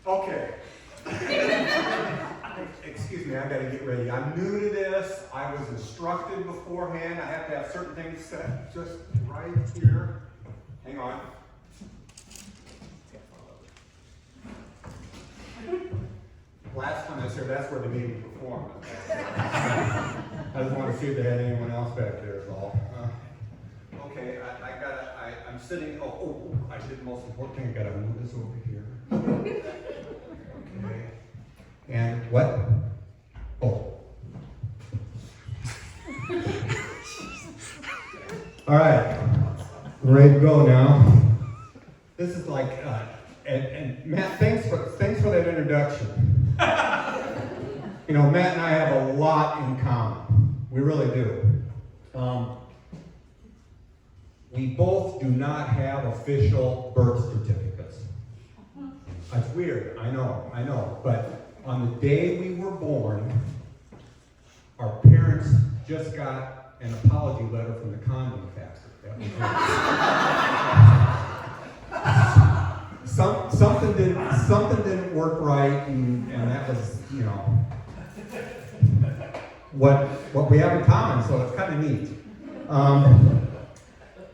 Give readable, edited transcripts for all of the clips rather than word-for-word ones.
Okay. Excuse me, I gotta get ready. I'm new to this. I was instructed beforehand. I have to have certain things set just right here. Hang on. Last time I was here, that's where they made me perform. I just want to see if they had anyone else back there is all. Okay, I'm sitting, I did the most important thing. I gotta move this over here. Okay. And what? Oh. All right, we're ready to go now. This is like, and Matt, thanks for that introduction. You know, Matt and I have a lot in common. We really do. We both do not have official birth certificates. That's weird, I know. But on the day we were born, our parents just got an apology letter from the condom factory. Something didn't work right, and that was, you know, what we have in common, so it's kind of neat.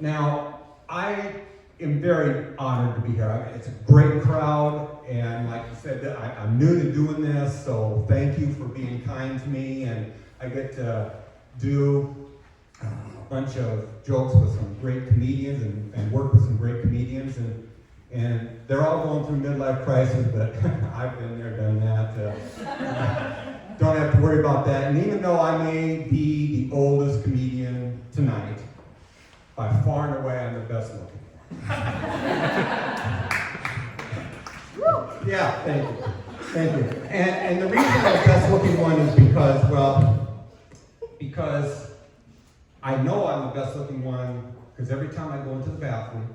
Now, I am very honored to be here. I mean, it's a great crowd, and like you said, I'm new to doing this, so thank you for being kind to me, and I get to do a bunch of jokes with some great comedians and work with some great comedians, and they're all going through midlife crisis, but I've been there, done that. Don't have to worry about that. And even though I may be the oldest comedian tonight, by far and away, I'm the best looking one. Yeah, thank you. And the reason I'm the best looking one is because I know I'm the best looking one, because every time I go into the bathroom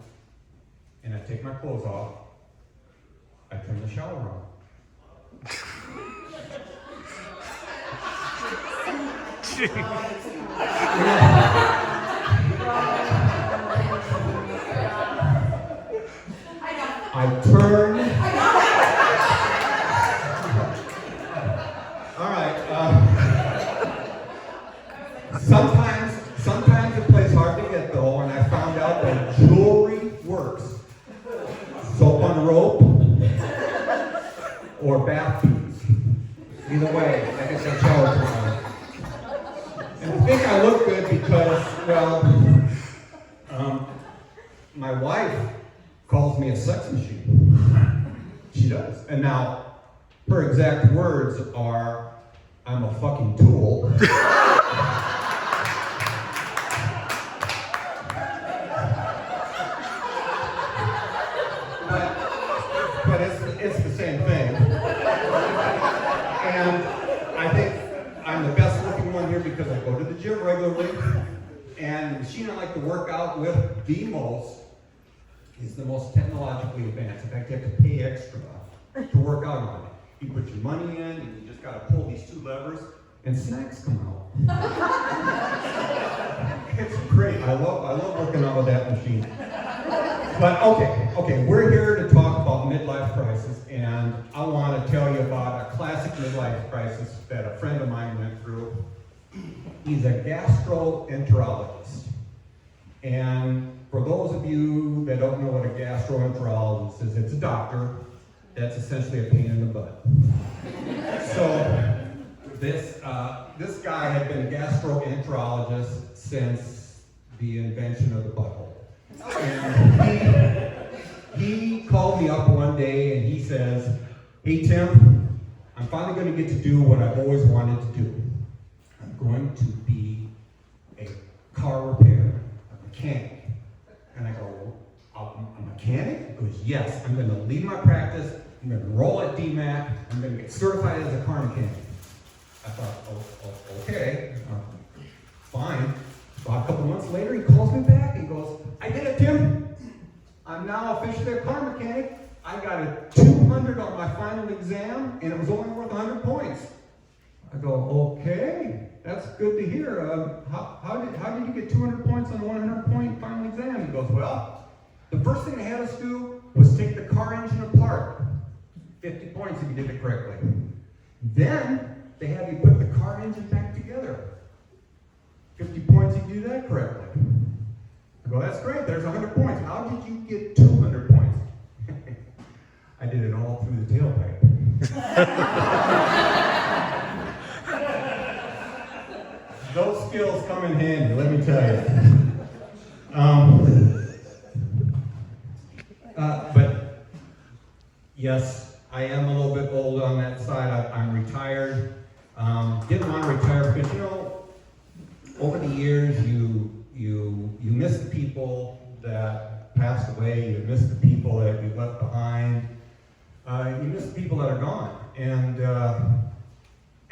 and I take my clothes off, I turn the shower on. I turn. All right. Sometimes it plays hard to get though, and I found out that jewelry works. Soap on a rope or bath beads. Either way, I guess I shower time. And I think I look good because, well, my wife calls me a sex machine. She does. And now, her exact words are, I'm a fucking tool. but it's the same thing. And I think I'm the best looking one here because I go to the gym regularly. And the machine I like to work out with the most is the most technologically advanced. In fact, you have to pay extra to work out on it. You put your money in, and you just got to pull these two levers, and snacks come out. It's great. I love working out with that machine. But okay, we're here to talk about midlife crisis, and I want to tell you about a classic midlife crisis that a friend of mine went through. He's a gastroenterologist. And for those of you that don't know what a gastroenterologist is, it's a doctor that's essentially a pain in the butt. So this guy had been a gastroenterologist since the invention of the butthole. And he called me up one day and he says, hey Tim, I'm finally going to get to do what I've always wanted to do. I'm going to be a car repairer, a mechanic. And I go, a mechanic? He goes, yes, I'm going to leave my practice, I'm going to enroll at DMAC, I'm going to get certified as a car mechanic. I thought, okay, fine. About a couple months later, he calls me back and goes, I did it, Tim. I'm now officially a car mechanic. I got a 200 on my final exam, and it was only worth 100 points. I go, okay, that's good to hear. How did you get 200 points on a 100-point final exam? He goes, well, the first thing they had us do was take the car engine apart. 50 points if you did it correctly. Then they have you put the car engine back together. 50 points if you do that correctly. I go, that's great, there's 100 points. How did you get 200 points? I did it all through the tailpipe. Those skills come in handy, let me tell you. But yes, I am a little bit old on that side. I'm retired. Didn't want to retire because, you know, over the years you miss the people that passed away. You miss the people that you left behind. You miss the people that are gone. And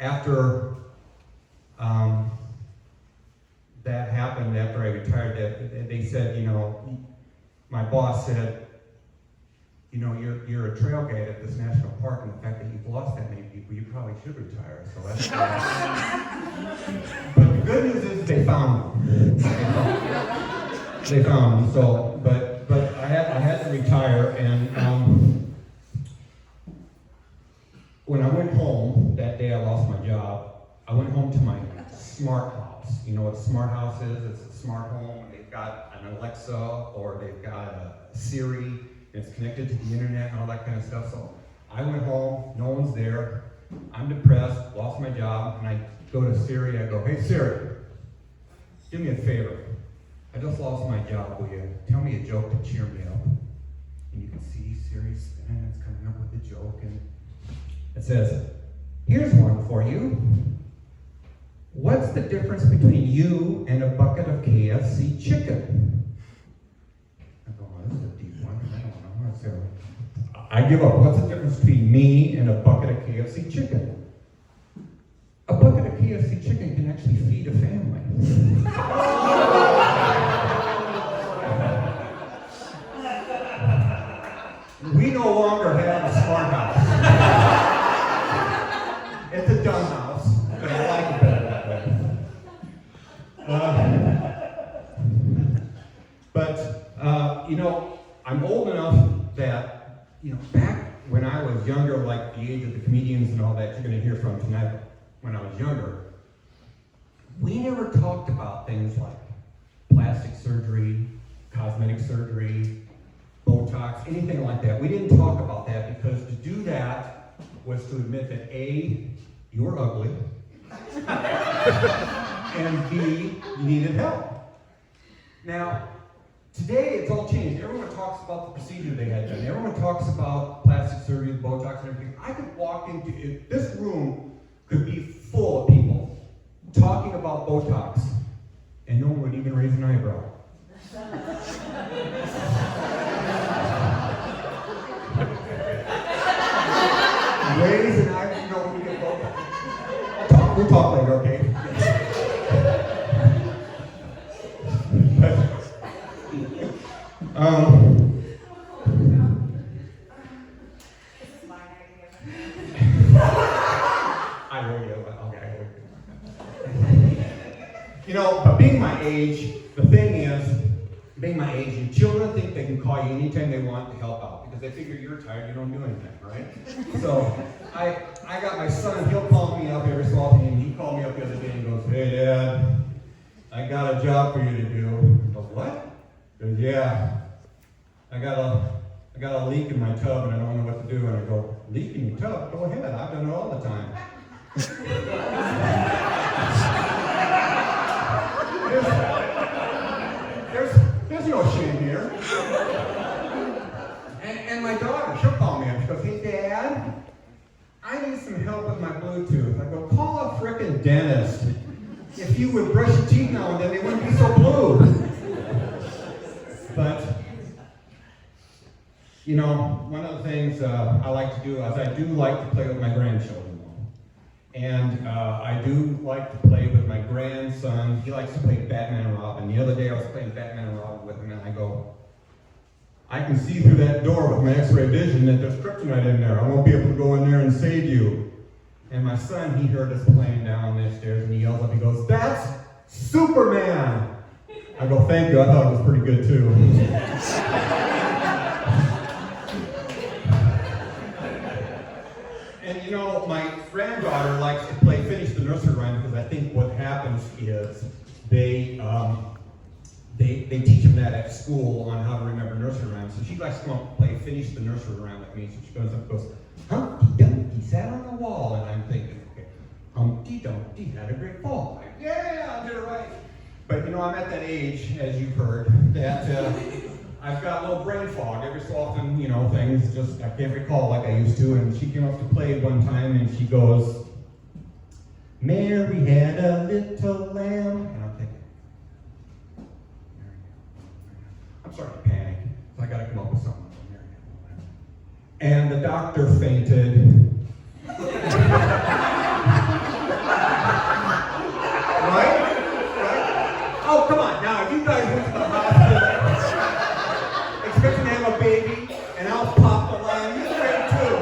after that happened, after I retired, they said, you know, my boss said, you know, you're a trail guide at this national park, and the fact that you've lost that many people, you probably should retire. So that's but the good news is they found them. They found them. So, but I had to retire, and when I went home that day, I lost my job. I went home to my smart house. You know what a smart house is? It's a smart home. They've got an Alexa, or they've got a Siri. It's connected to the internet and all that kind of stuff. So I went home, no one's there. I'm depressed, lost my job, and I go to Siri. I go, hey Siri, do me a favor. I just lost my job. Will you tell me a joke to cheer me up? And you can see Siri spinning. It's coming up with a joke, and it says, here's one for you. What's the difference between you and a bucket of KFC chicken? I go, oh, this is a deep one. I don't know. So I give up. What's the difference between me and a bucket of KFC chicken? A bucket of KFC chicken can actually feed a family. We no longer have a smart house. It's a dumb house, but I like it better that way. You know, I'm old enough that, you know, back when I was younger, like the age of the comedians and all that you're going to hear from tonight, when I was younger, we never talked about things like plastic surgery, cosmetic surgery, Botox, anything like that. We didn't talk about that because to do that was to admit that A, you were ugly, and B, you needed help. Now, today it's all changed. Everyone talks about the procedure they had done. Everyone talks about plastic surgery, Botox, and everything. I could walk into it. This room could be full of people talking about Botox, and no one would even raise an eyebrow. Raise an eyebrow, you know, when we get Botox. We'll talk later, okay? I know you. Okay. You know, but being my age, the thing is, being my age, your children think they can call you anytime they want to help out because they figure you're tired, you don't do anything, right? So I got my son, he'll call me up every so often, and he called me up the other day and goes, hey Dad, I got a job for you to do. I go, what? He goes, yeah, I got a leak in my tub and I don't know what to do. And I go, leak in your tub? Go ahead, I've done it all the time. There's no shame here. And my daughter, she'll call me up. She goes, hey Dad, I need some help with my Bluetooth. I go, call a frickin' dentist. If you would brush your teeth now and then, they wouldn't be so blue. But, you know, one of the things I like to do is I do like to play with my grandchildren. And I do like to play with my grandson. He likes to play Batman and Robin. The other day I was playing Batman and Robin with him, and I go, I can see through that door with my x-ray vision that there's kryptonite in there. I won't be able to go in there and save you. And my son, he heard us playing down the stairs, and he yells up, he goes, that's Superman! I go, thank you, I thought it was pretty good too. And you know, my granddaughter likes to play finish the nursery rhyme because I think what happens is they teach them that at school on how to remember nursery rhymes. So she likes to come up and play finish the nursery rhyme with me. So she goes up and goes, Humpty Dumpty sat on the wall. And I'm thinking, okay, Humpty Dumpty had a great fall. Like, yeah, I did it right. But you know, I'm at that age, as you've heard, that I've got a little brain fog. Every so often, you know, things just, I can't recall like I used to. And she came up to play one time and she goes, Mary had a little lamb. And I'm thinking, I'm starting to panic. So I got to come up with something. And the doctor fainted. Right? Oh, come on. Now, if you guys went to the hospital expecting to have a baby, and I'll pop the lamb, you faint too.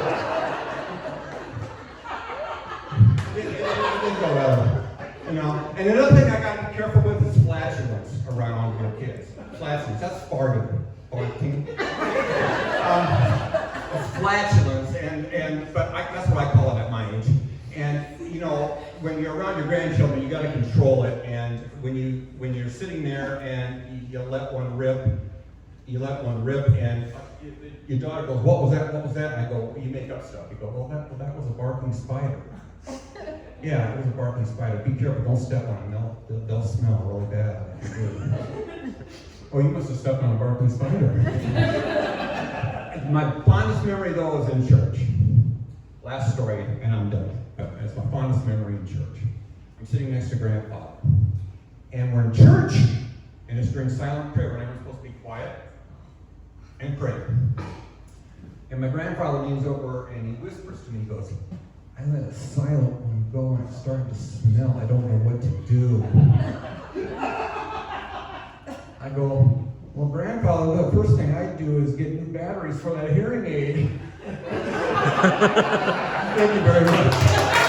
It didn't go well. You know? And another thing I got to be careful with is flatulence around your kids. Flatulence, that's farting. Farting. It's flatulence, but that's what I call it at my age. And you know, when you're around your grandchildren, you got to control it. And when you're sitting there and you let one rip, and your daughter goes, "What was that? What was that?" And I go, "You make up stuff." You go, "Well, that was a barking spider." Yeah, it was a barking spider. Be careful, don't step on them. They'll smell really bad if you do. Oh, you must have stepped on a barking spider. My fondest memory, though, is in church. Last story, and I'm done. That's my fondest memory in church. I'm sitting next to Grandfather. And we're in church, and it's during silent prayer when everyone's supposed to be quiet and pray. And my grandfather leans over and he whispers to me, he goes, I let a silent one go and it started to smell. I don't know what to do. I go, well, Grandfather, the first thing I do is get new batteries for that hearing aid. Thank you very much.